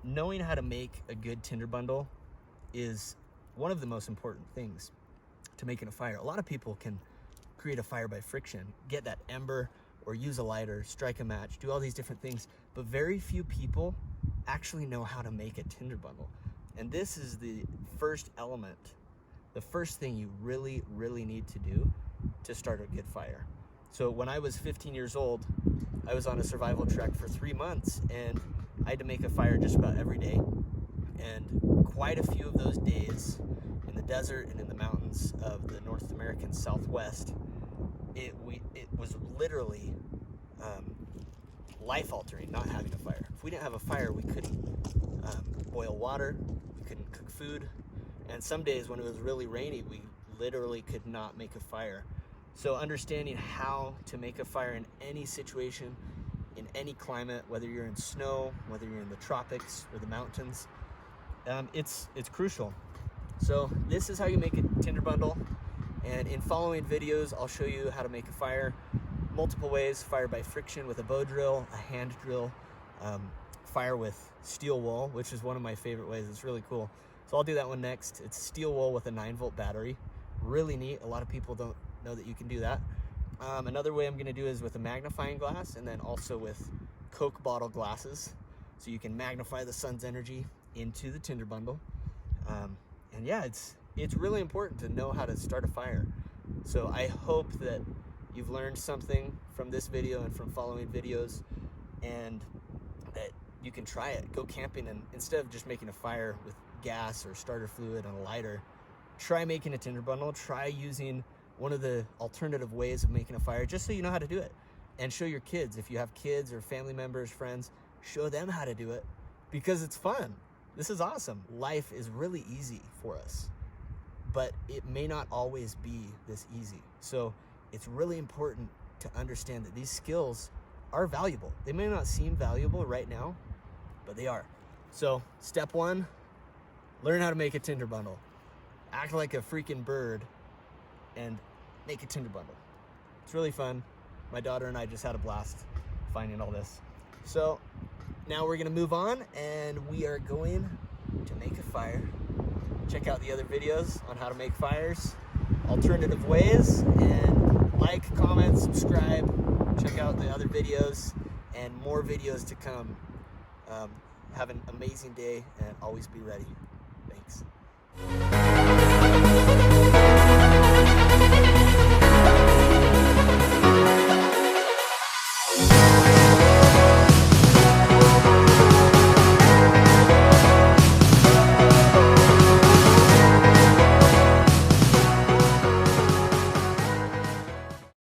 knowing how to make a good tinder bundle is one of the most important things to making a fire. A lot of people can create a fire by friction, get that ember or use a lighter, strike a match, do all these different things, but very few people actually know how to make a tinder bundle. And this is the first element, the first thing you really, really need to do to start a good fire. So when I was 15 years old, I was on a survival trek for 3 months, and I had to make a fire just about every day. And quite a few of those days in the desert and in the mountains of the North American Southwest, it was literally life-altering not having a fire. If we didn't have a fire, we couldn't boil water, we couldn't cook food, and some days when it was really rainy, we literally could not make a fire. So understanding how to make a fire in any situation, in any climate, whether you're in snow, whether you're in the tropics or the mountains, it's crucial. So this is how you make a tinder bundle, and in following videos I'll show you how to make a fire multiple ways: fire by friction with a bow drill, a hand drill, fire with steel wool, which is one of my favorite ways. It's really cool. So I'll do that one next. It's steel wool with a 9-volt battery. Really neat. A lot of people don't know that you can do that. Another way I'm going to do is with a magnifying glass, and then also with Coke bottle glasses, so you can magnify the sun's energy into the tinder bundle. And yeah, it's really important to know how to start a fire. So I hope that you've learned something from this video and from following videos, and that you can try it. Go camping, and instead of just making a fire with gas or starter fluid and a lighter, try making a tinder bundle. Try using one of the alternative ways of making a fire, just so you know how to do it. And show your kids. If you have kids or family members, friends, show them how to do it, because it's fun. This is awesome. Life is really easy for us, but it may not always be this easy. So it's really important to understand that these skills are valuable. They may not seem valuable right now, but they are. So step 1, learn how to make a tinder bundle. Act like a freaking bird and make a tinder bundle. It's really fun. My daughter and I just had a blast finding all this. So now we're gonna move on, and we are going to make a fire. Check out the other videos on how to make fires, alternative ways, and like, comment, subscribe. Check out the other videos and more videos to come. Have an amazing day, and always be ready. Thanks.